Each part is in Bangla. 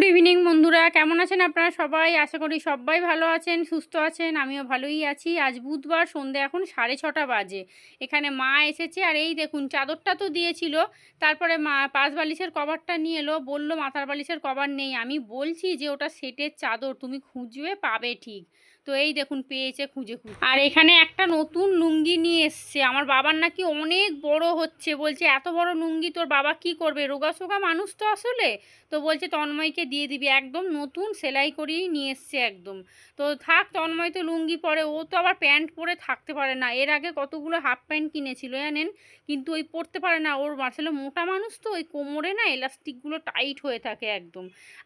গুড ইভিনিং বন্ধুরা, কেমন আছেন আপনারা সবাই? আশা করি সবাই ভালো আছেন, সুস্থ আছেন। আমিও ভালোই আছি। আজ বুধবার, সন্ধ্যে এখন 6:30 বাজে। এখানে মা এসেছে আর এই দেখুন চাদরটা তো দিয়েছিল, তারপরে মা পাশ বালিশের কভারটা নিয়ে এলো, বললো মাথার বালিশের কভার নেই। আমি বলছি যে ওটা সেটের চাদর, তুমি খুঁজবে পাবে ঠিক। তো এই দেখুন পেয়েছে খুঁজে খুঁজে। আর এখানে একটা নতুন লুঙ্গি নিয়ে এসছে। আমার বাবার নাকি অনেক বড় হচ্ছে, বলছে এত বড় লুঙ্গি তোর বাবা কি করবে, রোগাসোগা মানুষ তো আসলে। তো বলছে তন্ময়কে দিয়ে দিবি, একদম নতুন সেলাই করিয়েই নিয়ে এসছে একদম। তো থাক, তন্ময় তো লুঙ্গি পরে, ও তো আবার প্যান্ট পরে থাকতে পারে না। এর আগে কতগুলো হাফ প্যান্ট কিনেছিল জানেন, কিন্তু ওই পরতে পারে না। ওর আসলে মোটা মানুষ তো, ওই কোমরে না এলাস্টিকগুলো টাইট হয়ে থাকে একদম।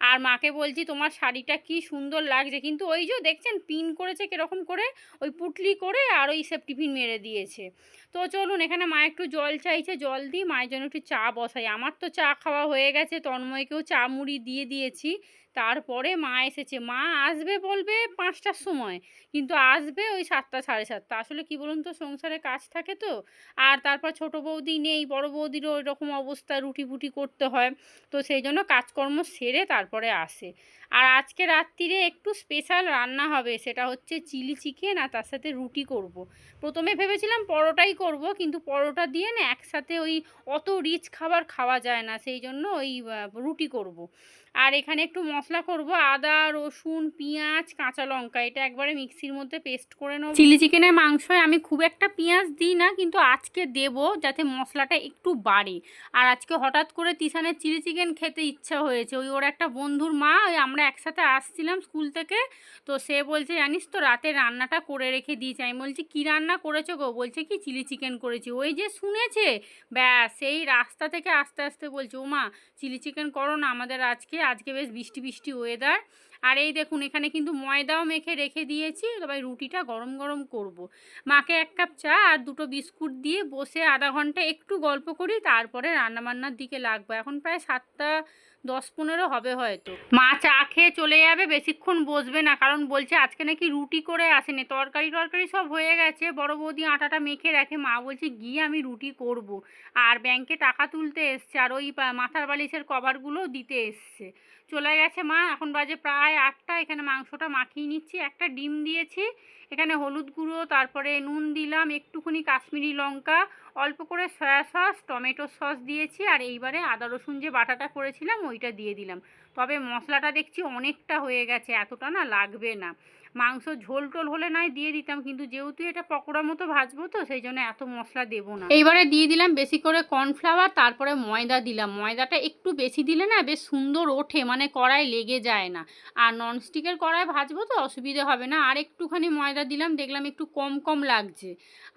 আর মাকে বলছি তোমার শাড়িটা কি সুন্দর লাগছে, কিন্তু ওই যে দেখছেন পিন করেছে কীরকম করে, ওই পুটলি করে আর ওই সেফটি পিন মেরে দিয়েছে। তো চলুন, এখানে মা একটু জল চাইছে, জল দিই, মায়ের জন্য একটু চা বসাই। আমার তো চা খাওয়া হয়ে গেছে, তন্ময়কেও চা মুড়ি দিয়ে দিয়েছি। তারপরে মা এসেছে। মা আসবে বলবে 5টার সময়, কিন্তু আসবে ওই 7টা 7:30। আসলে কি বলুন তো, সংসারে কাজ থাকে তো। আর তারপর ছোট বৌদি নেই, বড় বৌদিরও ওই রকম অবস্থা, রুটি ফুটি করতে হয়। তো সেই জন্য কাজকর্ম সেরে তারপরে আসে। আর আজকে রাত্রিরে একটু স্পেশাল রান্না হবে, সেটা হচ্ছে চিলি চিকেন, আর তার সাথে রুটি করব। প্রথমে ভেবেছিলাম পরোটাই করব, কিন্তু পরোটা দিয়ে না একসাথে ওই অত রিচ খাবার খাওয়া যায় না, সেই জন্য ওই রুটি করব। আর এখানে একটু মশলা করব, আদা রসুন পেঁয়াজ কাঁচা লঙ্কা, এটা একবারে মিক্সির মধ্যে পেস্ট করে নেব। চিলি চিকেনের মাংসয় আমি খুব একটা পেঁয়াজ দিই না, কিন্তু আজকে দেব যাতে মশলাটা একটু বাড়ে। আর আজকে হঠাৎ করে তিশানের চিলি চিকেন খেতে ইচ্ছা হয়েছে। ওই ওর একটা বন্ধুর মা, ওই আমরা একসাথে আসছিলাম স্কুল থেকে, তো সে বলছে জানিস তো রাতে রান্নাটা করে রেখে দিয়েছে। আমি বলছি কী রান্না করেছো গো? বলছে কি চিলি চিকেন করেছি। ওই যে শুনেছে, ব্যাস সেই রাস্তা থেকে আস্তে আস্তে বলছে ও মা চিলি চিকেন করো না আমাদের আজকে, আজকে বেশ বৃষ্টি বৃষ্টি ওয়েদার। আর এই দেখুন এখানে কিন্তু ময়দাও মেখে রেখে দিয়েছি, তবে রুটিটা গরম গরম করব। মাকে 1 কাপ চা আর 2টো বিস্কুট দিয়ে বসে আধা ঘন্টা একটু গল্প করি, তারপরে রান্নাবান্নার দিকে লাগবো। এখন প্রায় 7টা 10-15 হবে হয়তো। মা চা খেয়ে চলে যাবে, বেশিক্ষণ বসবে না, কারণ বলছে আজকে নাকি রুটি করে আসেনি, তরকারি টরকারি সব হয়ে গেছে, বড় বৌদি আটাটা মেখে রাখে। মা বলছে গিয়ে আমি রুটি করব। আর ব্যাংকে টাকা তুলতে এসছে, আর ওই মাথার বালিশের কভারগুলো দিতে এসছে। চলে গেছে মা, এখন বাজে প্রায় 8টা। এখানে মাংসটা মাখিয়ে নিচ্ছি, একটা ডিম দিয়েছি, এখানে হলুদ গুঁড়ো, তারপরে নুন দিলাম, একটুখানি কাশ্মীরি লঙ্কা, অল্প করে সয়া সস টমেটো সস দিয়েছি, আর এইবারে আদা রসুন যে বাটাটা করেছিলাম ওইটা দিয়ে দিলাম। তবে মশলাটা দেখছি অনেকটা হয়ে গেছে, এতটা না লাগবে না। মাংস ঝোল টোল হলে নয় দিয়ে দিতাম, কিন্তু যেহেতু এটা পকোড়া মতো ভাজবো তো সেই জন্য এত মশলা দেবো না। এইবারে দিয়ে দিলাম বেশি করে কর্নফ্লাওয়ার, তারপরে ময়দা দিলাম। ময়দাটা একটু বেশি দিলে না বেশ সুন্দর ওঠে, মানে কড়াই লেগে যায় না। আর ননস্টিকের কড়াই ভাজবো তো অসুবিধে হবে না। আর একটুখানি ময়দা দিলাম, দেখলাম একটু কম কম লাগছে।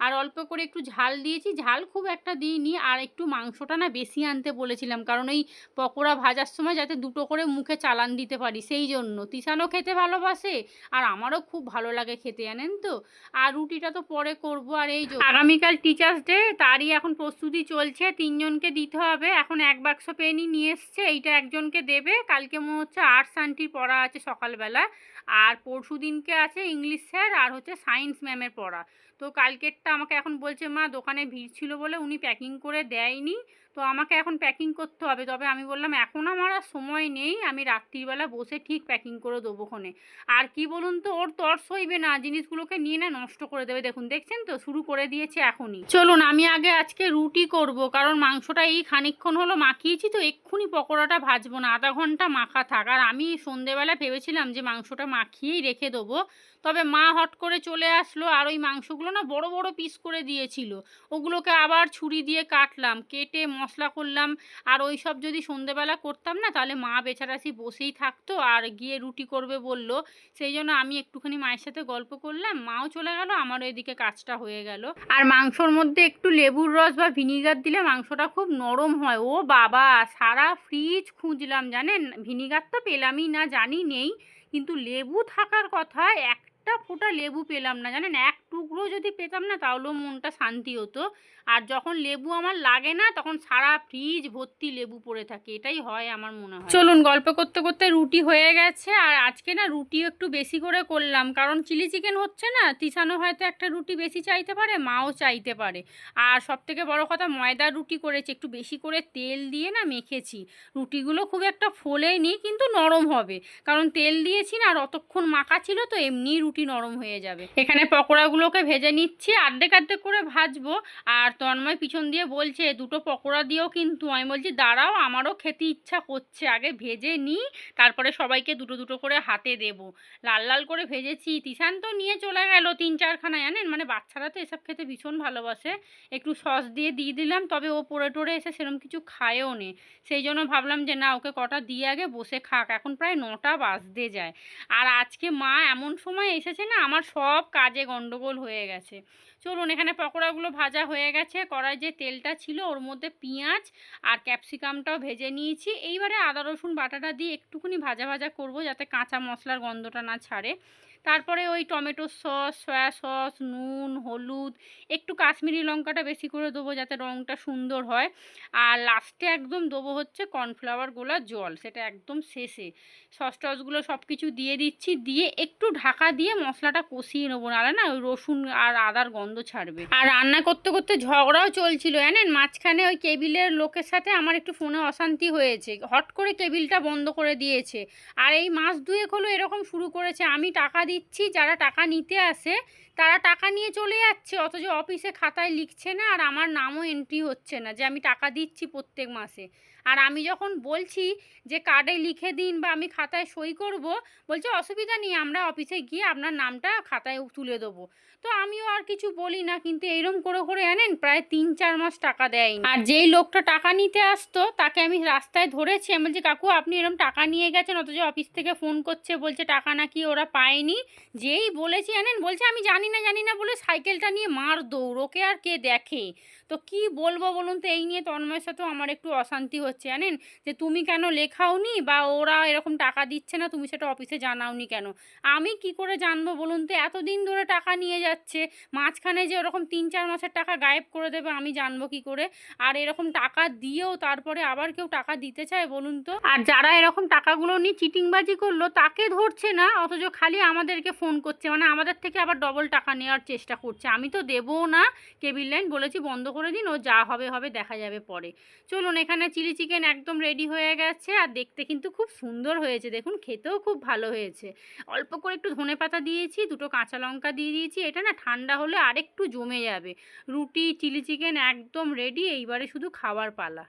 আর অল্প করে একটু ঝাল দিয়েছি, ঝাল খুব একটা দিইনি। আর একটু মাংসটা না বেশি আনতে বলেছিলাম, কারণ এই পকোড়া ভাজার সময় যাতে 2টো করে মুখে চালান দিতে পারি, সেই জন্য। তিশানও খেতে ভালোবাসে আর আমারও খুব ভালো লাগে খেতে, জানেন তো। আর রুটিটা তো পরে করব। আর এই যে আগামীকাল টিচার্স ডে, তারই এখন প্রস্তুতি চলছে, 3জনকে দিতে হবে। এখন 1 বাক্স পেনই নিয়ে এসছে, এইটা একজনকে দেবে। কালকে মনে হচ্ছে আর্টস আন্টির পড়া আছে সকালবেলা, আর পরশু দিনকে আছে ইংলিশ স্যার আর হচ্ছে সায়েন্স ম্যামের পড়া। তো কালকেরটা আমাকে এখন বলছে মা দোকানে ভিড় ছিল বলে উনি প্যাকিং করে দেয়নি, তো আমাকে এখন প্যাকিং করতে হবে। তবে আমি বললাম এখন আমার আর সময় নেই, আমি রাত্রিবেলা বসে ঠিক প্যাকিং করে দেবোক্ষণে। আর কি বলুন তো, ওর তর্স হইবে না, জিনিসগুলোকে নিয়ে না নষ্ট করে দেবে। দেখুন দেখছেন তো, শুরু করে দিয়েছে এখনই। চলুন আমি আগে আজকে রুটি করব, কারণ মাংসটা এই খানিকক্ষণ হলো মাখিয়েছি, তো এক্ষুনি পকোড়াটা ভাজবো না, আধা ঘন্টা মাখা থাক। আর আমি সন্ধেবেলা ভেবেছিলাম যে মাংসটা মাখিয়েই রেখে দেবো, তবে মা হট করে চলে আসলো, আর ওই মাংসগুলো না বড় বড় পিস করে দিয়েছিল, ওগুলোকে আবার ছুরি দিয়ে কাটলাম, কেটে মশলা করলাম। আর ওই সব যদি সন্ধেবেলা করতাম না, তাহলে মা বেচারাশি বসেই থাকতো আর গিয়ে রুটি করবে বলল। সেই জন্য আমি একটুখানি মায়ের সাথে গল্প করলাম, মাও চলে গেল, আমারও এদিকে কাজটা হয়ে গেল। আর মাংসর মধ্যে একটু লেবুর রস বা ভিনিগার দিলে মাংসটা খুব নরম হয়। ও বাবা, সারা ফ্রিজ খুঁজলাম জানেন, ভিনিগার তো পেলামই না, জানি নেই, কিন্তু লেবু থাকার কথা, একটা একটা ফোঁটা লেবু পেলাম না, জানেন, এক টুকরো যদি পেতাম না তাহলেও মনটা শান্তি হতো। আর যখন লেবু আমার লাগে না তখন সারা ফ্রিজ ভর্তি লেবু পড়ে থাকে, এটাই হয় আমার মনে হয়। চলুন, গল্প করতে করতে রুটি হয়ে গেছে। আর আজকে না রুটিও একটু বেশি করে করলাম, কারণ চিলি চিকেন হচ্ছে না, তিশানো হয়তো একটা রুটি বেশি চাইতে পারে, মাও চাইতে পারে। আর সবথেকে বড় কথা, ময়দার রুটি করেছি, একটু বেশি করে তেল দিয়ে না মেখেছি। রুটিগুলো খুব একটা ফোলেনি, কিন্তু নরম হবে, কারণ তেল দিয়েছি না, আর অতক্ষণ মাখা ছিল তো এমনি রুটি নরম হয়ে যাবে। এখানে পকোড়াগুলোকে ভেজে নিচ্ছি, অর্ধেক অর্ধেক করে ভাজবো। আর তন্ময় পিছন দিয়ে বলছে দুটো পকোড়া দিয়েও, কিন্তু আমি বলছি দাঁড়াও, আমারও খেতে ইচ্ছা করছে, আগে ভেজে নিই, তারপরে সবাইকে দুটো দুটো করে হাতে দেবো। লাল লাল করে ভেজেছি। তিশান তো নিয়ে চলে গেল 3-4খানা, জানেন, মানে বাচ্চারা তো এসব খেতে ভীষণ ভালোবাসে। একটু সস দিয়ে দিলাম, তবে ও পড়ে টোরে এসে সেরকম কিছু খায়ও নে, সেই জন্য ভাবলাম যে না, ওকে কটা দিয়ে আগে বসে খাক। এখন প্রায় 9টা বাজতে যায়। আর আজকে মা এমন সময় এসেছে না, আমার সব কাজে গন্ডগোল হয়ে গেছে। চলুন, এখানে পকোড়াগুলো ভাজা হয়ে গেছে। কড়াই যে তেলটা ছিল ওর মধ্যে পেঁয়াজ আর ক্যাপসিকামটাও ভেজে নিয়েছি। এইবারে আদা রসুন বাটাটা দিয়ে একটুখানি ভাজা ভাজা করব, যাতে কাঁচা মশলার গন্ধটা না ছাড়ে। তারপরে ওই টমেটো সস, সয়া সস, নুন, হলুদ, একটু কাশ্মীরি লঙ্কাটা বেশি করে দেবো যাতে রঙটা সুন্দর হয়। আর লাস্টে একদম দেবো হচ্ছে কর্নফ্লাওয়ার গোলা জল, সেটা একদম শেষে। সস টসগুলো সব কিছু দিয়ে দিচ্ছি, দিয়ে একটু ঢাকা দিয়ে মশলাটা কষিয়ে নেবো, নাহলে না ওই রসুন আর আদার গন্ধ ছাড়বে। আর রান্না করতে করতে ঝগড়াও চলছিল, জানেন, মাঝখানে ওই কেবিলের লোকের সাথে আমার একটু ফোনে অশান্তি হয়েছে, হট করে কেবিলটা বন্ধ করে দিয়েছে। আর এই মাস দুয়েক হলো এরকম শুরু করেছে, আমি টাকা দিচ্ছি, যারা টাকা নিতে আসে তারা টাকা নিয়ে চলে যাচ্ছে, অথচ অফিসে খাতায় লিখছে না, আর আমার নামও এন্ট্রি হচ্ছে না যে আমি টাকা দিচ্ছি প্রত্যেক মাসে। আর আমি যখন বলছি যে কার্ডে লিখে দিন বা আমি খাতায় সই করব, বলছে অসুবিধা নেই, আমরা অফিসে গিয়ে আপনার নামটা খাতায় তুলে দেবো। তো আমিও আর কিছু বলি না, কিন্তু এইরকম করে করে জানেন প্রায় 3-4 মাস টাকা দেয়নি। আর যেই লোকটা টাকা নিতে আসতো তাকে আমি রাস্তায় ধরেছি, আমি বলছি কাকু আপনি এরকম টাকা নিয়ে গেছেন, অথচ অফিস থেকে ফোন করছে বলছে টাকা নাকি ওরা পায়নি। যেই বলেছি জানেন, বলছে আমি জানি না বলে সাইকেলটা নিয়ে মার দৌড়, ওকে আর কে দেখে। তো কি বলবো বলুন তো, এই নিয়ে তন্ময়ের সাথেও আমার একটু অশান্তি হচ্ছে, জানেন, যে তুমি কেন লেখাওনি, বা ওরা এরকম টাকা দিচ্ছে না তুমি সেটা অফিসে জানাওনি কেন। আমি কি করে জানবো বলুন তো, এতদিন ধরে টাকা নিয়ে যাচ্ছে, মাঝখানে যে ওরকম 3-4 মাসের টাকা গায়েব করে দেবে আমি জানবো কি করে। আর এরকম টাকা দিয়েও তারপরে আবার কেউ টাকা দিতে চায় বলুন তো। আর যারা এরকম টাকাগুলো নিয়ে চিটিংবাজি করলো তাকে ধরছে না, অথচ খালি আমাদেরকে ফোন করছে, মানে আমাদের থেকে আবার ডবল টাকা নেওয়ার চেষ্টা করছে। আমি তো দেবো না, কেবিল লাইন বলেছি বন্ধ করে দিন, ও যা হবে হবে দেখা যাবে পরে। চলুন, এখানে চিলি চিকেন একদম রেডি হয়ে গেছে, আর দেখতে কিন্তু খুব সুন্দর হয়েছে, দেখুন খেতেও খুব ভালো হয়েছে। অল্প করে একটু ধনেপাতা দিয়েছি, দুটো কাঁচা লঙ্কা দিয়ে দিয়েছি, এটা না ঠান্ডা হলে আরেকটু জমে যাবে। রুটি, চিলি চিকেন একদম রেডি, এইবারে শুধু খাবার পালা।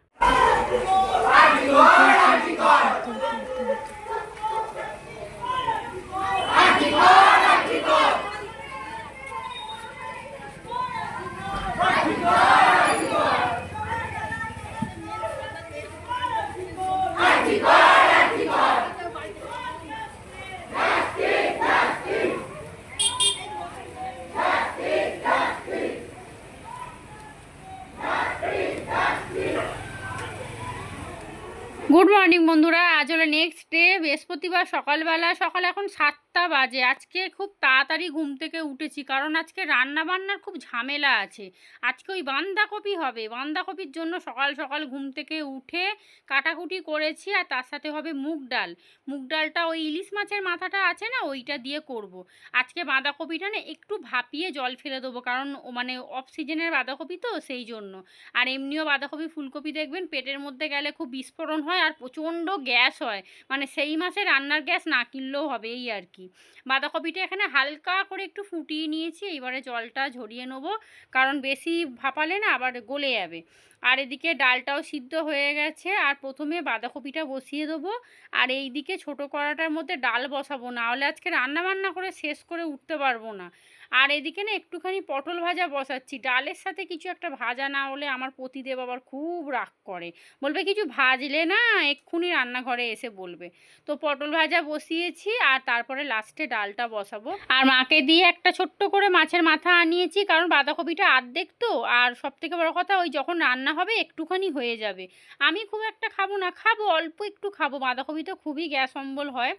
গুড মর্নিং বন্ধুরা, আজ হলো নেক্সট ডে, বৃহস্পতিবার। সকালে এখন 7টা বাজে। আজকে খুব তাড়াতাড়ি ঘুম থেকে উঠেছি, কারণ আজকে রান্না বান্নার খুব ঝামেলা আছে। আজকে ওই বাঁধাকপি হবে, বাঁধাকপির জন্য সকাল সকাল ঘুম থেকে উঠে কাটাকুটি করেছি। আর তার সাথে হবে মুগ ডাল। মুগ ডালটা ওই ইলিশ মাছের মাথাটা আছে না, ওইটা দিয়ে করব। আজকে বাঁধাকপিটা না একটু ভাপিয়ে জল ফেলে দেবো, কারণ মানে অফ সিজনের বাঁধাকপি তো, সেই জন্য। আর এমনিও বাঁধাকপি ফুলকপি দেখবেন পেটের মধ্যে গেলে খুব বিস্ফোরণ হয় আর প্রচণ্ড গ্যাস হয়, মানে সেই মাসে রান্নার গ্যাস না কিনলেও হবে, এই আর কি। বাঁধাকপিটা এখানে হালকা করে একটু ফুটিয়ে নিয়েছি, এইবারে জলটা ঝরিয়ে নেবো, কারণ বেশি ভাপালে না আবার গলে যাবে। আর এদিকে ডালটাও সিদ্ধ হয়ে গেছে, আর প্রথমে বাঁধাকপিটা বসিয়ে দেবো, আর এই দিকে ছোটো কড়াটার মধ্যে ডাল বসাবো, না হলে আজকে রান্না বান্না করে শেষ করে উঠতে পারবো না। আর এদিকে না একটুখানি পটল ভাজা বসাচ্ছি। ডালের সাথে কিছু একটা ভাজা না হলে আমার পতিদেব আবার খুব রাগ করে, বলবে কিছু ভাজলে না এক্ষুনি রান্নাঘরে এসে বলবে। তো পটল ভাজা বসিয়েছি আর তারপরে লাস্টে ডালটা বসাবো। আর মাকে দিয়ে একটা ছোট্ট করে মাছের মাথা আনিয়েছি, কারণ বাঁধাকপিটা আর্ধেক তো। আর সব থেকে বড় কথা, ওই যখন রান্না হবে একটুখানি হয়ে যাবে। আমি খুব একটা খাবো না, খাবো অল্প একটু খাবো, বাঁধাকপি তো খুবই গ্যাস অম্বল হয়।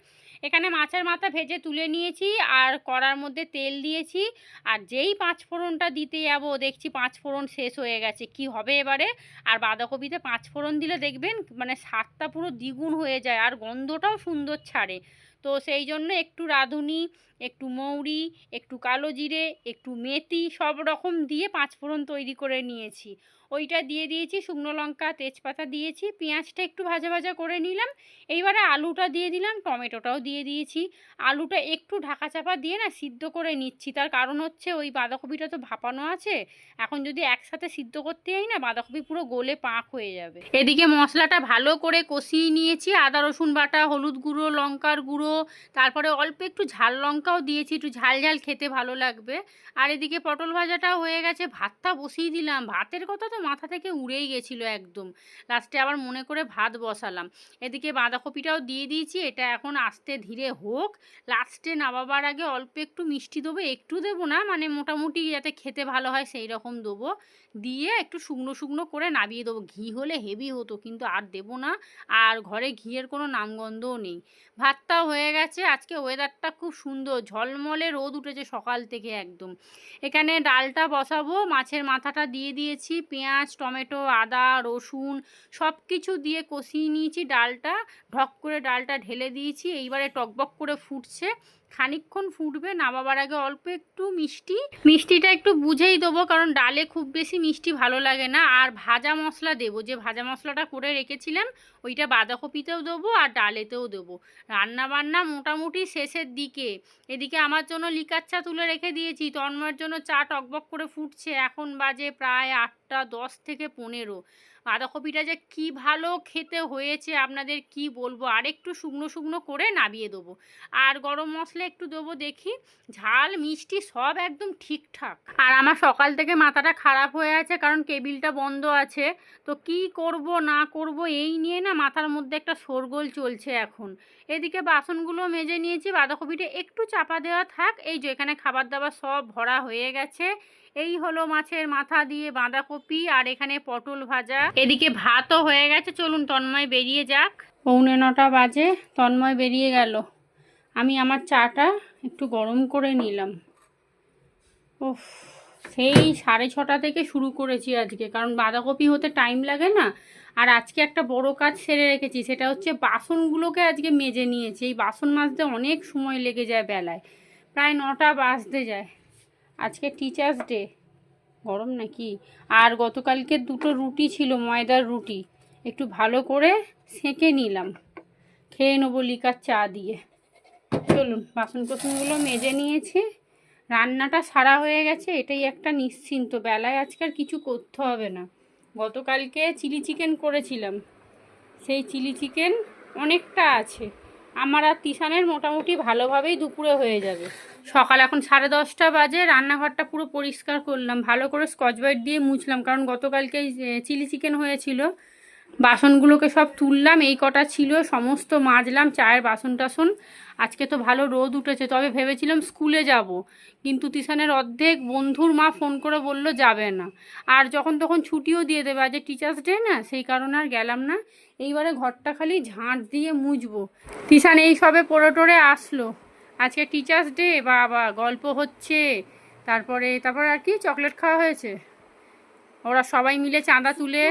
এখানে মাছের মাথা ভেজে তুলে নিয়েছি আর কড়ার মধ্যে তেল দিয়েছি। আর যেই পাঁচফোড়নটা দিতে যাবো দেখছি পাঁচফোড়ন শেষ হয়ে গেছে, কি হবে এবারে? আর বাঁধাকপিতে পাঁচফোড়ন দিলে দেখবেন মানে স্বাদটা পুরো দ্বিগুণ হয়ে যায় আর গন্ধটাও সুন্দর ছাড়ে। তো সেই জন্য একটু রাঁধুনি, একটু মৌরি, একটু কালো জিরে, একটু মেথি সব রকম দিয়ে পাঁচফোড়ন তৈরি করে নিয়েছি। ওইটা দিয়ে দিয়েছি, শুকনো লঙ্কা তেজপাতা দিয়েছি, পেঁয়াজটা একটু ভাজা ভাজা করে নিলাম। এইবারে আলুটা দিয়ে দিলাম, টমেটোটাও দিয়ে দিয়েছি। আলুটা একটু ঢাকা চাপা দিয়ে না সিদ্ধ করে নিচ্ছি, তার কারণ হচ্ছে ওই বাঁধাকপিটা তো ভাপানো আছে, এখন যদি একসাথে সিদ্ধ করতে যাই না বাঁধাকপি পুরো গলে পাক হয়ে যাবে। এদিকে মশলাটা ভালো করে কষিয়ে নিয়েছি, আদা রসুন বাটা, হলুদ গুঁড়ো, লঙ্কার গুঁড়ো, তারপরে অল্প একটু ঝাল লঙ্কাও দিয়েছি, একটু ঝাল ঝাল খেতে ভালো লাগবে। আর এদিকে পটল ভাজাটাও হয়ে গেছে, ভাতটা বসিয়ে দিলাম। ভাতের কথা তো মাথা থেকে উড়েই গেছিলো একদম, লাস্টে আবার মনে করে ভাত বসালাম। এদিকে বাঁধাকপিটাও দিয়ে দিয়েছি, এটা এখন আস্তে ধীরে হোক। লাস্টে নামাবার আগে অল্প একটু মিষ্টি দেবো, একটু দেবো না, মানে মোটামুটি যাতে খেতে ভালো হয় সেই রকম দেবো। দিয়ে একটু শুকনো শুকনো করে নামিয়ে দেবো। ঘি হলে হেভি হতো, কিন্তু আর দেবো না। আর ঘরে ঘিয়ের কোনো নামগন্ধও নেই। ভাতটাও হয়ে গেছে। আজকে ওয়েদারটা খুব সুন্দর, ঝলমলে রোদ উঠেছে সকাল থেকে একদম। এখানে ডালটা বসাবো, মাছের মাথাটা দিয়ে দিয়েছি, পেঁয়াজ টমেটো আদা রসুন সব কিছু দিয়ে কষিয়ে নিয়েছি। ডালটা ঢক করে ডালটা ঢেলে দিয়েছি, এইবারে টকবক করে ফুটছে, খানিকক্ষণ ফুটবে। নামাবার আগে অল্প একটু মিষ্টিটা একটু বুঝেই দেবো, কারণ ডালে খুব বেশি মিষ্টি ভালো লাগে না। আর ভাজা মশলা দেবো, যে ভাজা মশলাটা করে রেখেছিলাম ওইটা বাঁধাকপিতেও দেবো আর ডালেতেও দেবো। রান্না বান্না মোটামুটি শেষের দিকে। এদিকে আমার জন্য লিকার চা তুলে রেখে দিয়েছি, তন্ময়ের জন্য চা টকবক করে ফুটছে। এখন বাজে প্রায় 8টা 10 থেকে 15। বাঁধাকপিটা যে কি ভালো খেতে হয়েছে আপনাদের কি বলবো। আর একটু শুকনো শুকনো করে নামিয়ে দেবো, আর গরম মশলা একটু দেবো। দেখি ঝাল মিষ্টি সব একদম ঠিকঠাক। আর আমার সকাল থেকে মাথাটা খারাপ হয়ে আছে, কারণ কেবিলটা বন্ধ আছে। তো কি করব না করব এই নিয়ে না মাথার মধ্যে একটা শোরগোল চলছে এখন। এদিকে বাসনগুলো মেজে নিয়েছি, বাঁধাকপিটা একটু চাপা দেওয়া থাক। এই যে এখানে খাবার দাবার সব ভরা হয়ে গেছে। এই হলো মাছের মাথা দিয়ে বাঁধাকপি, আর এখানে পটল ভাজা। এদিকে ভাতও হয়ে গেছে। চলুন তন্ময় বেরিয়ে যাক। 9:45 বাজে, তন্ময় বেরিয়ে গেল। আমি আমার চাটা একটু গরম করে নিলাম। ওফ, সেই 6:30 থেকে শুরু করেছি আজকে, কারণ বাঁধাকপি হতে টাইম লাগে না। আর আজকে একটা বড় কাজ সেরে রেখেছি, সেটা হচ্ছে বাসনগুলোকে আজকে মেজে নিয়েছি। এই বাসন মাজতে অনেক সময় লেগে যায়, বেলায় প্রায় 9টা বাজতে যায়। আজকে টিচার্স ডে, গরম নাকি। আর গতকালকে 2টো রুটি ছিল, ময়দার রুটি, একটু ভালো করে সেঁকে নিলাম, খেয়ে নেবো লিকার চা দিয়ে। চলুন বাসন কোসনগুলো মেজে নিয়েছি, রান্নাটা সারা হয়ে গেছে, এটাই একটা নিশ্চিন্ত। বেলায় আজকাল কিছু করতে হবে না। গতকালকে চিলি চিকেন করেছিলাম, সেই চিলি চিকেন অনেকটা আছে। আমার আর তিশানের মোটামুটি ভালোভাবেই দুপুরে হয়ে যাবে। সকাল এখন 10:30 বাজে, রান্নাঘরটা পুরো পরিষ্কার করলাম, ভালো করে স্কচ ব্রাইট দিয়ে মুছলাম, কারণ গতকালকে চিলি চিকেন হয়েছিল। বাসনগুলোকে সব তুললাম, এই কটা ছিল সমস্ত মাজলাম, চায়ের বাসন টাসন। আজকে তো ভালো রোদ উঠেছে, তবে ভেবেছিলাম স্কুলে যাব, কিন্তু তিশানের অর্ধেক বন্ধুর মা ফোন করে বলল যাবে না। আর যখন তখন ছুটিও দিয়ে দেবে, আজ টিচার্স ডে না, সেই কারণে আর গেলাম না। এইবারে ঘরটা খালি ঝাঁট দিয়ে মুছবো। তিশান এই সবে পড়ে টরে আসলো। আজকে টিচার্স ডে, বাবা গল্প হচ্ছে, তারপরে আর কি চকলেট খাওয়া হয়েছে। ওরা সবাই মিলে চাঁদা তুলে,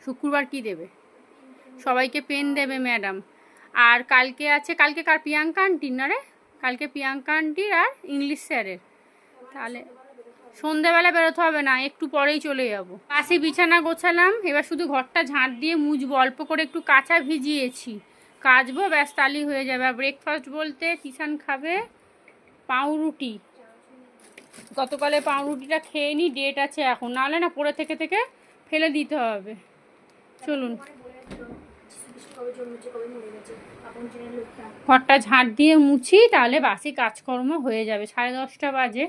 শুক্রবার কি দেবে, সবাইকে পেন দেবে ম্যাডাম। আর কালকে আছে, কালকে কার, প্রিয়াঙ্কা আন্টির না রে, কালকে প্রিয়াঙ্কা আন্টির আর ইংলিশ স্যারের। তাহলে সন্ধেবেলা বেরোতে হবে না, একটু পরেই চলে যাবো। পাশে বিছানা গোছালাম, এবার শুধু ঘরটা ঝাঁট দিয়ে মুছবো। অল্প করে একটু কাঁচা ভিজিয়েছি, কাচবো, ব্যাস তালি হয়ে যাবে। আর ব্রেকফাস্ট বলতে তিশান খাবে পাউরুটি। গতকালে পাউরুটিটা খেয়ে নি, ডেট আছে এখন, নাহলে না পড়ে থেকে ফেলে দিতে হবে। চলুন। ঘরটা ঝাঁট দিয়ে মুছি, তাহলে বাসি কাজকর্ম হয়ে যাবে। 10:30 বাজে,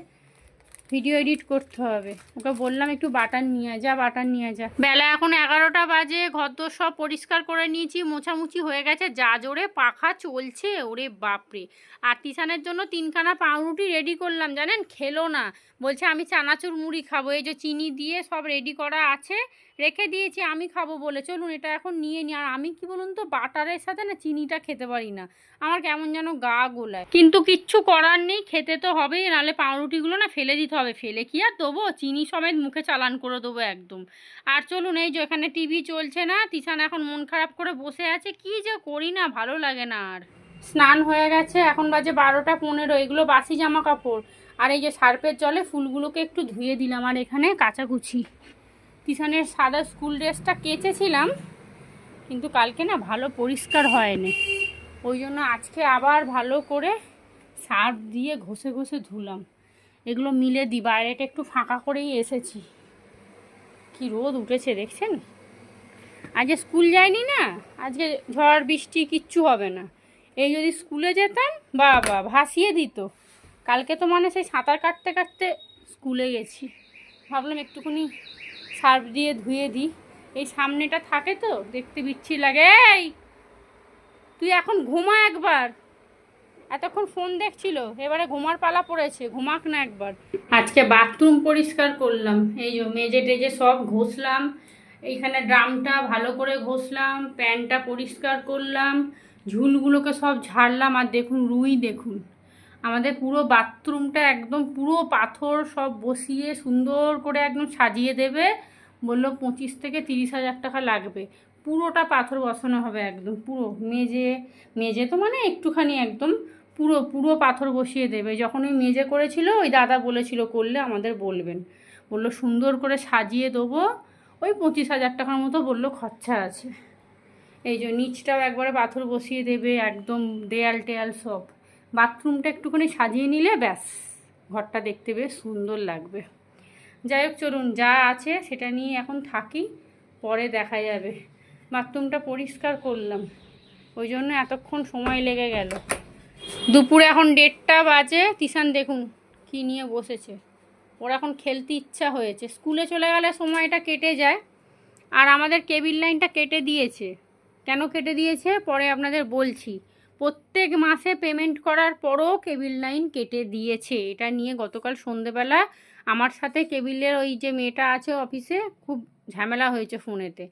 ভিডিও এডিট করতে হবে। ওকে বললাম একটু বাটার নিয়ে যা, বাটার নিয়ে যা। বেলা এখন 11টা বাজে, ঘরদোর সব পরিষ্কার করে নিয়েছি, মোছামুছি হয়ে গেছে। যা জোরে পাখা চলছে, ওরে বাপরে। আর তিশানের জন্য 3খানা পাউরুটি রেডি করলাম, জানেন খেলো না, বলছে আমি চানাচুর মুড়ি খাবো। এই যে চিনি দিয়ে সব রেডি করা আছে, রেখে দিয়েছি, আমি খাবো বলে। চলুন এটা এখন নিয়ে নিই। আর আমি কি বলুন তো, বাটারের সাথে না চিনিটা খেতে পারি না, আমার কেমন যেন গা গোলায়। কিন্তু কিচ্ছু করার নেই, খেতে তো হবেই, নাহলে পাউরুটিগুলো না ফেলে দিতে হবে। ফেলে কি আর দেবো, চিনি সমেত মুখে চালান করে দেবো একদম। আর চলুন, এই যে এখানে টিভি চলছে না, তিশান এখন মন খারাপ করে বসে আছে। কি যে করি না, ভালো লাগে না আর। স্নান হয়ে গেছে, এখন বাজে 12টা 15। এগুলো বাসি জামা কাপড়। আর এই যে সার্ফের জলে ফুলগুলোকে একটু ধুয়ে দিলাম। আর এখানে কাচাকুচি, তিশানের সাদা স্কুল ড্রেসটা কেচেছিলাম, কিন্তু কালকে না ভালো পরিষ্কার হয়নি, ওই জন্য আজকে আবার ভালো করে সার্ফ দিয়ে ঘষে ঘষে ধুলাম। এগুলো মিলে দিই, বাইরেটা একটু ফাঁকা করেই এসেছি। কি রোদ উঠেছে দেখছেন। আজকে স্কুল যায়নি না, আজকে ঝড় বৃষ্টি কিচ্ছু হবে না। এই যদি স্কুলে যেতাম, বাবা ভাসিয়ে দিত। কালকে তো মানে সেই সাঁতার কাটতে কাটতে স্কুলে গেছি। ভাবলাম একটুখানি সার্ফ দিয়ে ধুয়ে দিই, এই সামনেটা থাকে তো দেখতে বিচ্ছি লাগে। এই তুই এখন ঘুমা একবার, এতক্ষণ ফোন দেখছিল, এবারে ঘুমার পালা পড়েছে, ঘুমাক না একবার। আজকে বাথরুম পরিষ্কার করলাম, এই যে মেজে টেজে সব ঘষলাম, এইখানে ড্রামটা ভালো করে ঘষলাম, প্যানটা পরিষ্কার করলাম, ঝুলগুলোকে সব ঝাড়লাম। আর দেখুন রুই, দেখুন আমাদের পুরো বাথরুমটা একদম পুরো পাথর সব বসিয়ে সুন্দর করে একদম সাজিয়ে দেবে। বললো 25 থেকে 30 হাজার টাকা লাগবে। পুরোটা পাথর বসানো হবে একদম, পুরো মেজে মেজে তো মানে একটুখানি একদম পুরো পুরো পাথর বসিয়ে দেবে। যখন ওই মেজে করেছিল, ওই দাদা বলেছিল করলে আমাদের বলবেন, বললো সুন্দর করে সাজিয়ে দেবো। ওই 25 হাজার টাকার মতো বললো খরচা আছে। এই যে নিচটাও একবারে পাথর বসিয়ে দেবে, একদম দেয়াল টেয়াল সব। বাথরুমটা একটুখানি সাজিয়ে নিলে ব্যাস, ঘরটা দেখতে বেশ সুন্দর লাগবে। যাই হোক চলুন, যা আছে সেটা নিয়ে এখন থাকি, পরে দেখা যাবে। বাথরুমটা পরিষ্কার করলাম, ওই জন্য এতক্ষণ সময় লেগে গেল। দুপুরে এখন 1:30 বাজে। তিশান দেখুন কি নিয়ে বসেছে, ওর এখন খেলতে ইচ্ছা হয়েছে। স্কুলে চলে গেলে সময়টা কেটে যায়। আর আমাদের কেবিল লাইনটা কেটে দিয়েছে। কেন কেটে দিয়েছে পরে আপনাদের বলছি। প্রত্যেক মাসে পেমেন্ট করার পরও কেবিল লাইন কেটে দিয়েছে। এটা নিয়ে গতকাল সন্ধেবেলা আমার সাথে কেবিলের ওই যে মেয়েটা আছে অফিসে, খুব ঝামেলা হয়েছে ফোনেতে।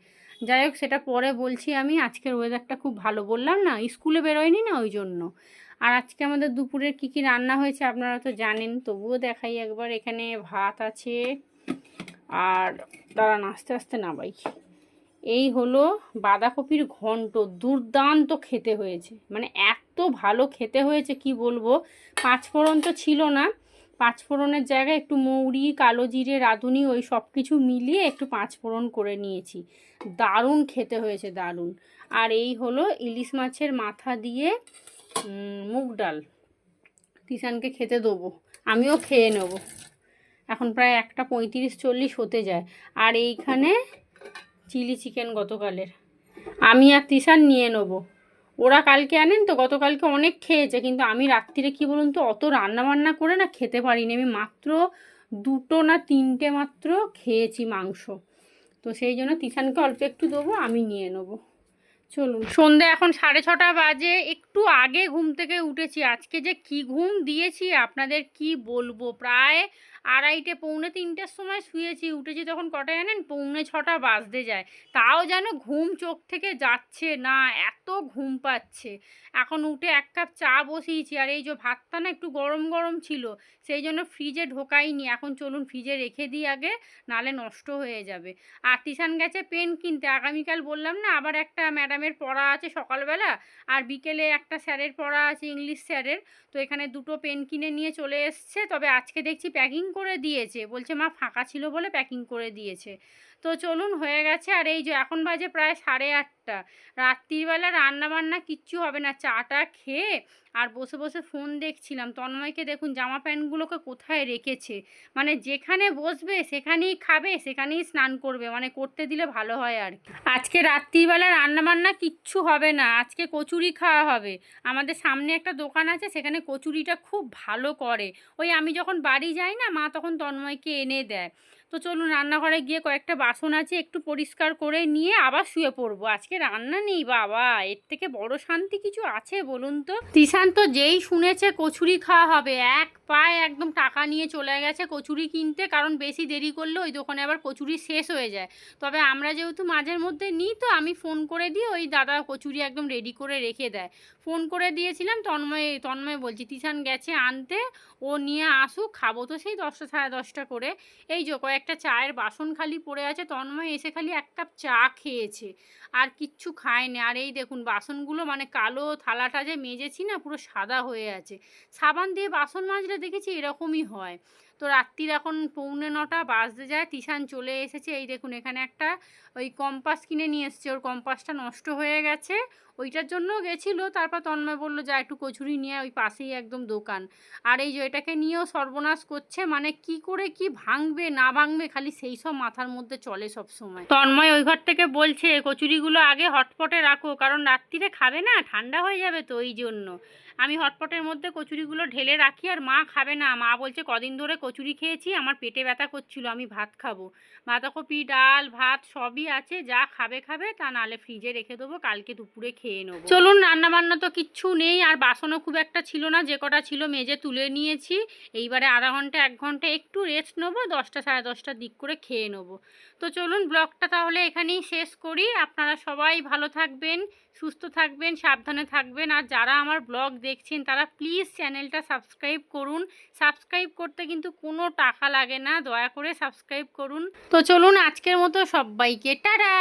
যাই হোক সেটা পরে বলছি আমি। আজকের ওয়েদারটা খুব ভালো, বললাম না স্কুলে বেরোয়নি না, ওই জন্য। আর আজকে আমাদের দুপুরের কী কী রান্না হয়েছে আপনারা তো জানেন, তবুও দেখাই একবার। এখানে ভাত আছে, আর দাঁড়ান আস্তে আস্তে নামাই। এই হলো বাঁধাকপির ঘন্ট, দুর্দান্ত খেতে হয়েছে, মানে এত ভালো খেতে হয়েছে কি বলবো। 5 ফোড়ন তো ছিল না, 5 ফোড়নের জায়গায় একটু মৌরি, কালো জিরে, রাঁধুনি ওই সব কিছু মিলিয়ে একটু 5 ফোড়ন করে নিয়েছি। দারুণ খেতে হয়েছে, দারুণ। আর এই হলো ইলিশ মাছের মাথা দিয়ে মুগ ডাল, তিশানকে খেতে দেবো, আমিও খেয়ে নেব। এখন প্রায় 1:35-40 হতে যায়। আর এইখানে চিলি চিকেন গতকালের, আমি আর তিশান নিয়ে নেব। ওরা কালকে আনেন তো, গতকালকে অনেক খেয়েছে, কিন্তু আমি রাত্রিরে কি বলুন তো অত রান্নাবান্না করে না খেতে পারিনি। আমি মাত্র 2 না 3টে মাত্র খেয়েছি মাংস, তো সেই জন্য তিশানকে অল্প একটু দেবো, আমি নিয়ে নেব। চলুন, সন্ধে এখন 6:30 বাজে। একটু আগে ঘুম থেকে উঠেছি। আজকে যে কি ঘুম দিয়েছি আপনাদের কি বলবো। প্রায় 2:30 পৌনে 3টের সময় শুয়েছি, উঠেছি তখন কটায় জানেন, 5:45 বাজতে যায়। তাও যেন ঘুম চোখ থেকে যাচ্ছে না, এত ঘুম পাচ্ছে। এখন উঠে 1 কাপ চা বসিয়েছি। আর এই যে ভাতটা না একটু গরম গরম ছিল, সেই জন্য ফ্রিজে ঢোকাইনি। এখন চলুন ফ্রিজে রেখে দিই আগে, নালে নষ্ট হয়ে যাবে। আর তিশান গেছে পেন কিনতে। আগামীকাল বললাম না আবার একটা ম্যাডামের পড়া আছে সকালবেলা, আর বিকেলে একটা স্যারের পড়া আছে, ইংলিশ স্যারের। তো এখানে 2টো পেন কিনে নিয়ে চলে এসছে। তবে আজকে দেখছি প্যাকিং করে দিয়েছে, বলছে মা ফাঁকা ছিল বলে প্যাকিং করে দিয়েছে। তো তো চলুন হয়ে গেছে। আর এই যে এখন বাজে প্রায় 8:30। রাত্রিবেলা রান্নাবান্না কিচ্ছু হবে না, চাটা খেয়ে আর বসে বসে ফোন দেখছিলাম। তন্ময়কে দেখুন জামা প্যান্টগুলোকে কোথায় রেখেছে, মানে যেখানে বসবে সেখানেই খাবে, সেখানেই স্নান করবে, মানে করতে দিলে ভালো হয় আর কি। আজকে রাত্রিবেলা রান্নাবান্না কিচ্ছু হবে না, আজকে কচুরি খাওয়া হবে। আমাদের সামনে একটা দোকান আছে, সেখানে কচুরিটা খুব ভালো করে। ওই আমি যখন বাড়ি যাই না, মা তখন তন্ময়কে এনে দেয়। তো চলুন রান্নাঘরে গিয়ে কয়েকটা বাসন আছে একটু পরিষ্কার করে নিয়ে আবার শুয়ে পড়বো। আজকে রান্না নেই বাবা, এর থেকে বড় শান্তি কিছু আছে বলুন তো। তিশান তো যেই শুনেছে কচুরি খাওয়া হবে, এক পায়ে একদম টাকা নিয়ে চলে গেছে কচুরি কিনতে, কারণ বেশি দেরি করলে ওই দোকানে আবার কচুরি শেষ হয়ে যায়। তবে আমরা যেহেতু মাঝের মধ্যে নিই, তো আমি ফোন করে দিই, ওই দাদা কচুরি একদম রেডি করে রেখে দেয়। ফোন করে দিয়েছিলাম, তন্ময় বলছি তিশান গেছে আনতে, ও নিয়ে আসুক, খাবো তো সেই 10টা 10:30 করে। এই যে কয়েকটা চায়ের বাসন খালি পড়ে আছে, তন্ময় এসে খালি 1 কাপ চা খেয়েছে, আর কিচ্ছু খায়নি। আর এই দেখুন বাসনগুলো, মানে কালো থালাটা যে মেজেছি না পুরো সাদা হয়ে আছে। সাবান দিয়ে বাসন মাজলে দেখেছি এরকমই হয়। তো রাত্রির এখন 8:45 বাজতে যায়, তিশান চলে এসেছে। এই দেখুন এখানে একটা ওই কম্পাস কিনে নিয়ে এসছে, ওর কম্পাসটা নষ্ট হয়ে গেছে, ওইটার জন্য গেছিলো। তারপর তন্ময় বললো যা একটু কচুরি নিয়ে, ওই পাশেই একদম দোকান। আর এই যে এটাকে নিয়েও সর্বনাশ করছে, মানে কি করে কি ভাঙবে না ভাঙবে খালি সেই সব মাথার মধ্যে চলে সব সময়। তন্ময় ওই ঘর থেকে বলছে কচুরিগুলো আগে হটপটে রাখো, কারণ রাত্রিরে খাবে না, ঠান্ডা হয়ে যাবে, তো ওই জন্য আমি হটপটের মধ্যে কচুরিগুলো ঢেলে রাখি। আর মা খাবে না, মা বলছে কদিন ধরে কচুরি খেয়েছি, আমার পেটে ব্যথা করছিল, আমি ভাত খাবো। বাঁধাকপি ডাল ভাত সবই আছে, যা খাবে খাবে, তা নাহলে ফ্রিজে রেখে দেবো, কালকে দুপুরে খেয়ে নেবো। চলুন রান্নাবান্না তো কিচ্ছু নেই, আর বাসনও খুব একটা ছিল না, যে কটা ছিল মেজে তুলে নিয়েছি। এইবারে আধা ঘন্টা 1 ঘন্টা একটু রেস্ট নেবো, 10টা 10:30টার দিক করে খেয়ে নেবো। তো চলুন ব্লগটা তাহলে এখানেই শেষ করি। আপনারা সবাই ভালো থাকবেন, সুস্থ থাকবেন, সাবধানে থাকবেন। আর যারা আমার ব্লগ দেখছেন তারা প্লিজ চ্যানেলটা সাবস্ক্রাইব করুন। সাবস্ক্রাইব করতে কিন্তু কোনো টাকা লাগে না, দয়া করে সাবস্ক্রাইব করুন। তো চলুন আজকের মতো সবাইকে টাটা।